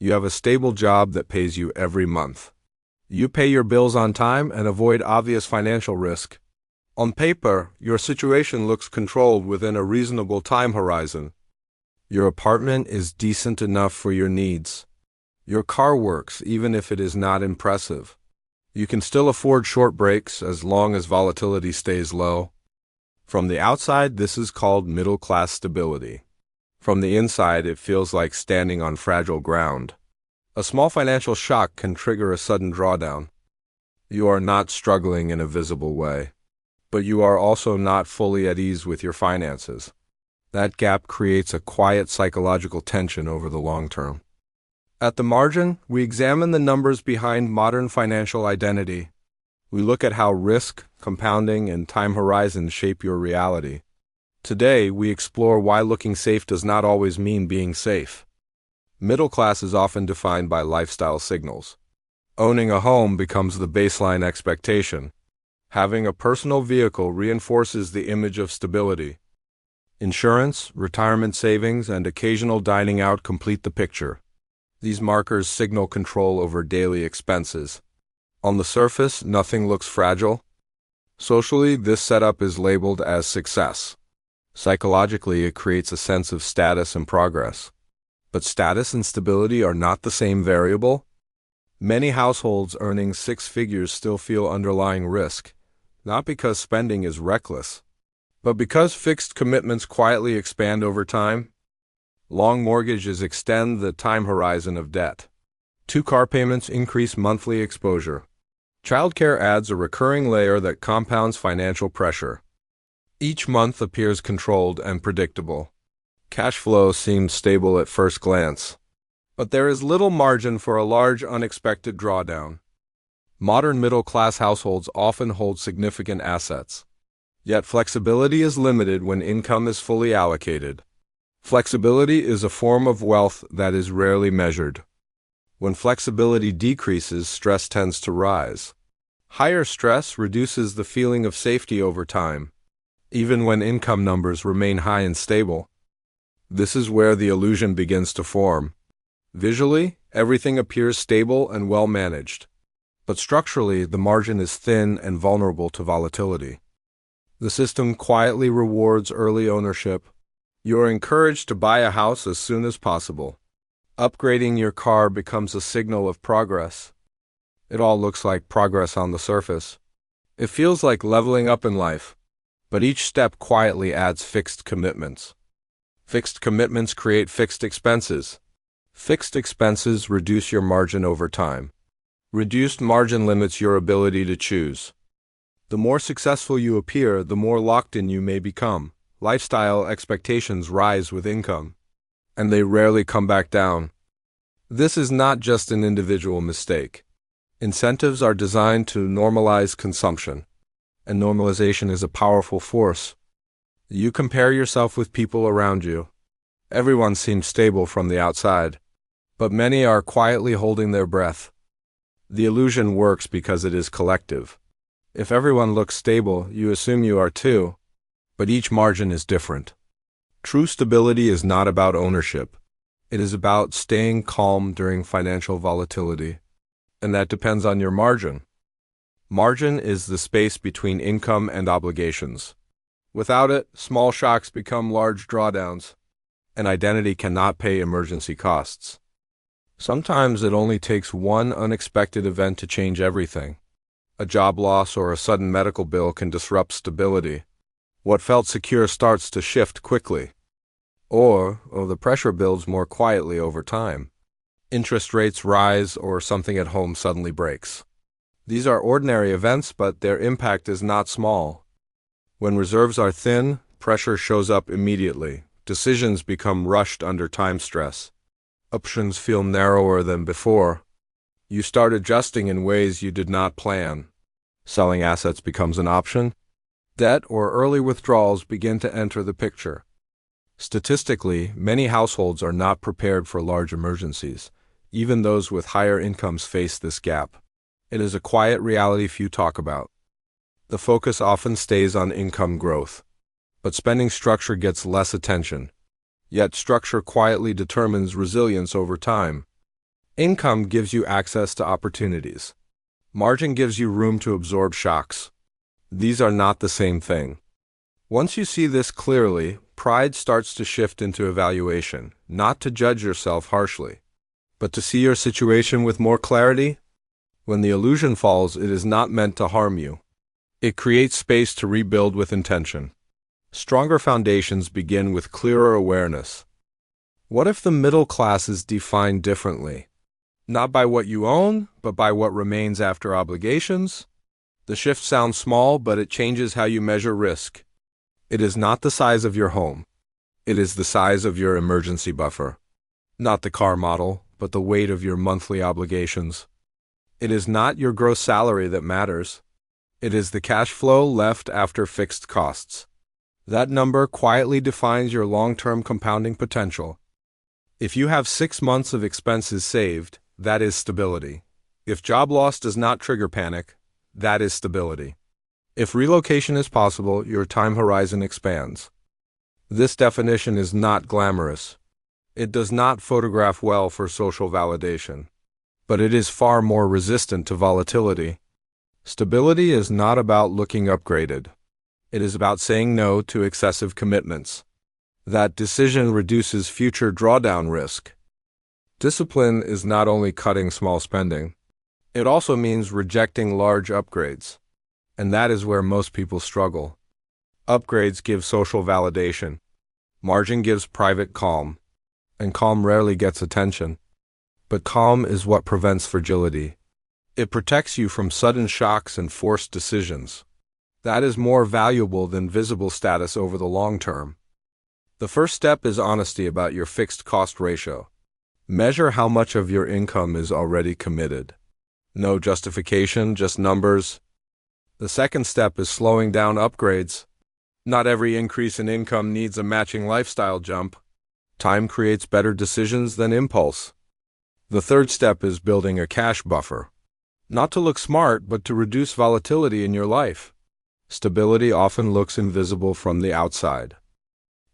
You have a stable job that pays you every month. You pay your bills on time and avoid obvious financial risk. On paper, your situation looks controlled within a reasonable time horizon. Your apartment is decent enough for your needs. Your car works even if it is not impressive. You can still afford short breaks as long as volatility stays low. From the outside, this is called middle-class stability. From the inside, it feels like standing on fragile ground. A small financial shock can trigger a sudden drawdown. You are not struggling in a visible way, but you are also not fully at ease with your finances. That gap creates a quiet psychological tension over the long term. At the margin, we examine the numbers behind modern financial identity. We look at how risk, compounding, and time horizons shape your reality. Today, we explore why looking safe does not always mean being safe. Middle class is often defined by lifestyle signals. Owning a home becomes the baseline expectation. Having a personal vehicle reinforces the image of stability. Insurance, retirement savings, and occasional dining out complete the picture. These markers signal control over daily expenses. On the surface, nothing looks fragile. Socially, this setup is labeled as success. Psychologically, it creates a sense of status and progress. But status and stability are not the same variable. Many households earning six figures still feel underlying risk, not because spending is reckless, but because fixed commitments quietly expand over time. Long mortgages extend the time horizon of debt. 2 car payments increase monthly exposure. Childcare adds a recurring layer that compounds financial pressure. Each month appears controlled and predictable. Cash flow seems stable at first glance, but there is little margin for a large unexpected drawdown. Modern middle-class households often hold significant assets, yet flexibility is limited when income is fully allocated. Flexibility is a form of wealth that is rarely measured. When flexibility decreases, stress tends to rise. Higher stress reduces the feeling of safety over time, even when income numbers remain high and stable. This is where the illusion begins to form. Visually, everything appears stable and well managed, but structurally, the margin is thin and vulnerable to volatility. The system quietly rewards early ownership. You are encouraged to buy a house as soon as possible. Upgrading your car becomes a signal of progress. It all looks like progress on the surface. It feels like leveling up in life, but each step quietly adds fixed commitments. Fixed commitments create fixed expenses. Fixed expenses reduce your margin over time. Reduced margin limits your ability to choose. The more successful you appear, the more locked in you may become. Lifestyle expectations rise with income, and they rarely come back down. This is not just an individual mistake. Incentives are designed to normalize consumption, and normalization is a powerful force. You compare yourself with people around you. Everyone seems stable from the outside, but many are quietly holding their breath. The illusion works because it is collective. If everyone looks stable, you assume you are too, but each margin is different. True stability is not about ownership. It is about staying calm during financial volatility, and that depends on your margin. Margin is the space between income and obligations. Without it, small shocks become large drawdowns, and identity cannot pay emergency costs. Sometimes it only takes one unexpected event to change everything. A job loss or a sudden medical bill can disrupt stability. What felt secure starts to shift quickly. Or the pressure builds more quietly over time. Interest rates rise or something at home suddenly breaks. These are ordinary events, but their impact is not small. When reserves are thin, pressure shows up immediately. Decisions become rushed under time stress. Options feel narrower than before. You start adjusting in ways you did not plan. Selling assets becomes an option. Debt or early withdrawals begin to enter the picture. Statistically, many households are not prepared for large emergencies. Even those with higher incomes face this gap. It is a quiet reality few talk about. The focus often stays on income growth, but spending structure gets less attention. Yet structure quietly determines resilience over time. Income gives you access to opportunities. Margin gives you room to absorb shocks. These are not the same thing. Once you see this clearly, pride starts to shift into evaluation, not to judge yourself harshly, but to see your situation with more clarity. When the illusion falls, it is not meant to harm you. It creates space to rebuild with intention. Stronger foundations begin with clearer awareness. What if the middle class is defined differently? Not by what you own, but by what remains after obligations? The shift sounds small, but it changes how you measure risk. It is not the size of your home. It is the size of your emergency buffer. Not the car model, but the weight of your monthly obligations. It is not your gross salary that matters. It is the cash flow left after fixed costs. That number quietly defines your long-term compounding potential. If you have 6 months of expenses saved, that is stability. If job loss does not trigger panic, that is stability. If relocation is possible, your time horizon expands. This definition is not glamorous. It does not photograph well for social validation. But it is far more resistant to volatility. Stability is not about looking upgraded. It is about saying no to excessive commitments. That decision reduces future drawdown risk. Discipline is not only cutting small spending. It also means rejecting large upgrades. And that is where most people struggle. Upgrades give social validation. Margin gives private calm. And calm rarely gets attention. But calm is what prevents fragility. It protects you from sudden shocks and forced decisions. That is more valuable than visible status over the long term. The first step is honesty about your fixed cost ratio. Measure how much of your income is already committed. No justification, just numbers. The second step is slowing down upgrades. Not every increase in income needs a matching lifestyle jump. Time creates better decisions than impulse. The third step is building a cash buffer. Not to look smart, but to reduce volatility in your life. Stability often looks invisible from the outside.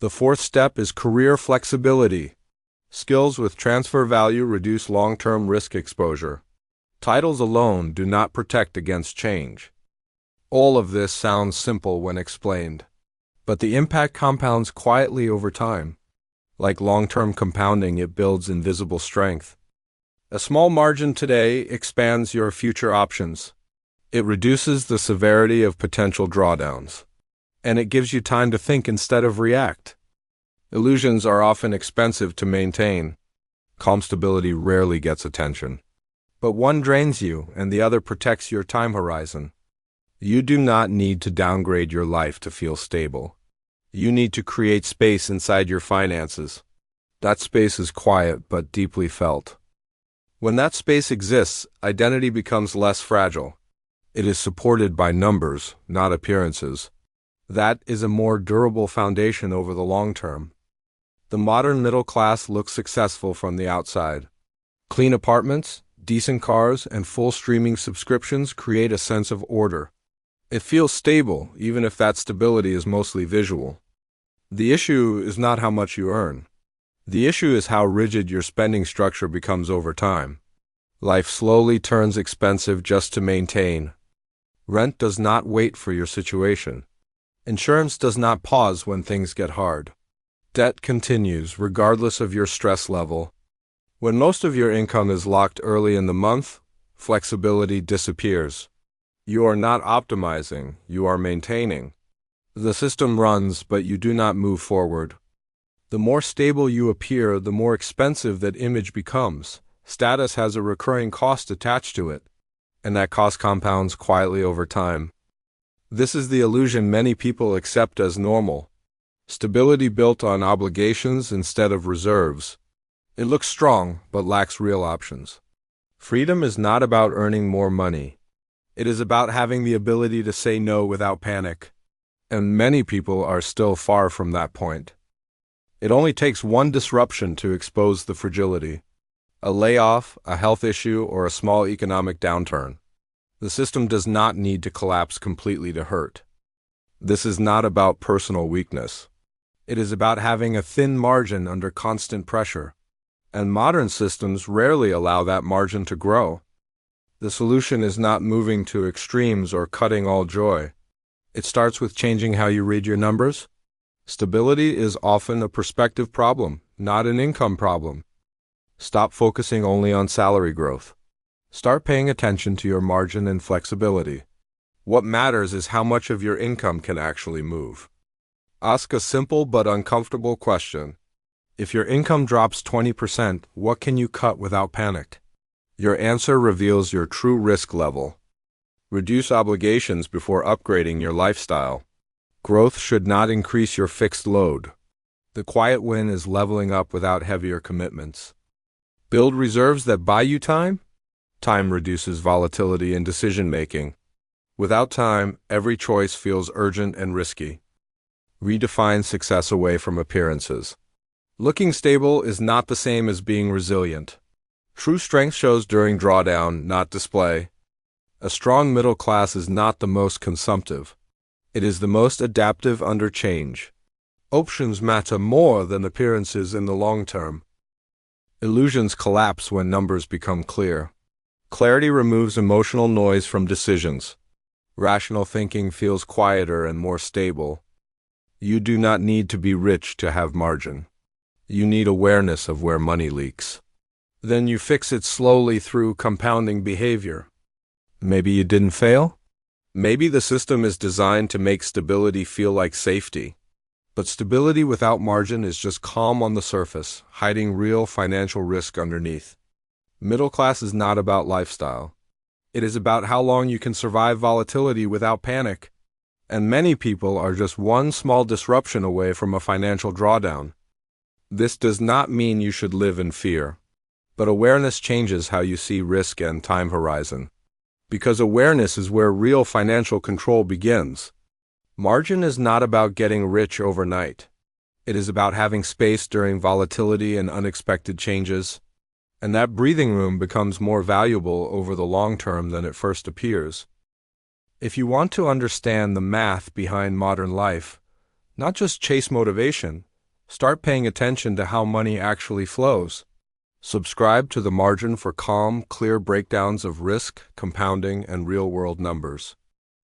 The fourth step is career flexibility. Skills with transfer value reduce long-term risk exposure. Titles alone do not protect against change. All of this sounds simple when explained, but the impact compounds quietly over time. Like long-term compounding, it builds invisible strength. A small margin today expands your future options. It reduces the severity of potential drawdowns. And it gives you time to think instead of react. Illusions are often expensive to maintain. Calm stability rarely gets attention. But one drains you, and the other protects your time horizon. You do not need to downgrade your life to feel stable. You need to create space inside your finances. That space is quiet but deeply felt. When that space exists, identity becomes less fragile. It is supported by numbers, not appearances. That is a more durable foundation over the long term. The modern middle class looks successful from the outside. Clean apartments, decent cars, and full streaming subscriptions create a sense of order. It feels stable, even if that stability is mostly visual. The issue is not how much you earn. The issue is how rigid your spending structure becomes over time. Life slowly turns expensive just to maintain. Rent does not wait for your situation. Insurance does not pause when things get hard. Debt continues regardless of your stress level. When most of your income is locked early in the month, flexibility disappears. You are not optimizing, you are maintaining. The system runs, but you do not move forward. The more stable you appear, the more expensive that image becomes. Status has a recurring cost attached to it, and that cost compounds quietly over time. This is the illusion many people accept as normal. Stability built on obligations instead of reserves. It looks strong, but lacks real options. Freedom is not about earning more money. It is about having the ability to say no without panic. And many people are still far from that point. It only takes one disruption to expose the fragility. A layoff, a health issue, or a small economic downturn. The system does not need to collapse completely to hurt. This is not about personal weakness. It is about having a thin margin under constant pressure. and modern systems rarely allow that margin to grow. The solution is not moving to extremes or cutting all joy. It starts with changing how you read your numbers. Stability is often a perspective problem, not an income problem. Stop focusing only on salary growth. Start paying attention to your margin and flexibility. What matters is how much of your income can actually move. Ask a simple but uncomfortable question. If your income drops 20%, what can you cut without panic? Your answer reveals your true risk level. Reduce obligations before upgrading your lifestyle. Growth should not increase your fixed load. The quiet win is leveling up without heavier commitments. Build reserves that buy you time. Time reduces volatility in decision-making. Without time, every choice feels urgent and risky. Redefine success away from appearances. Looking stable is not the same as being resilient. True strength shows during drawdown, not display. A strong middle class is not the most consumptive. It is the most adaptive under change. Options matter more than appearances in the long term. Illusions collapse when numbers become clear. Clarity removes emotional noise from decisions. Rational thinking feels quieter and more stable. You do not need to be rich to have margin. You need awareness of where money leaks. Then you fix it slowly through compounding behavior. Maybe you didn't fail? Maybe the system is designed to make stability feel like safety. But stability without margin is just calm on the surface, hiding real financial risk underneath. Middle class is not about lifestyle. It is about how long you can survive volatility without panic. And many people are just one small disruption away from a financial drawdown. This does not mean you should live in fear. But awareness changes how you see risk and time horizon. Because awareness is where real financial control begins. Margin is not about getting rich overnight. It is about having space during volatility and unexpected changes. And that breathing room becomes more valuable over the long term than it first appears. If you want to understand the math behind modern life, not just chase motivation, start paying attention to how money actually flows. Subscribe to The Margin for calm, clear breakdowns of risk, compounding, and real-world numbers.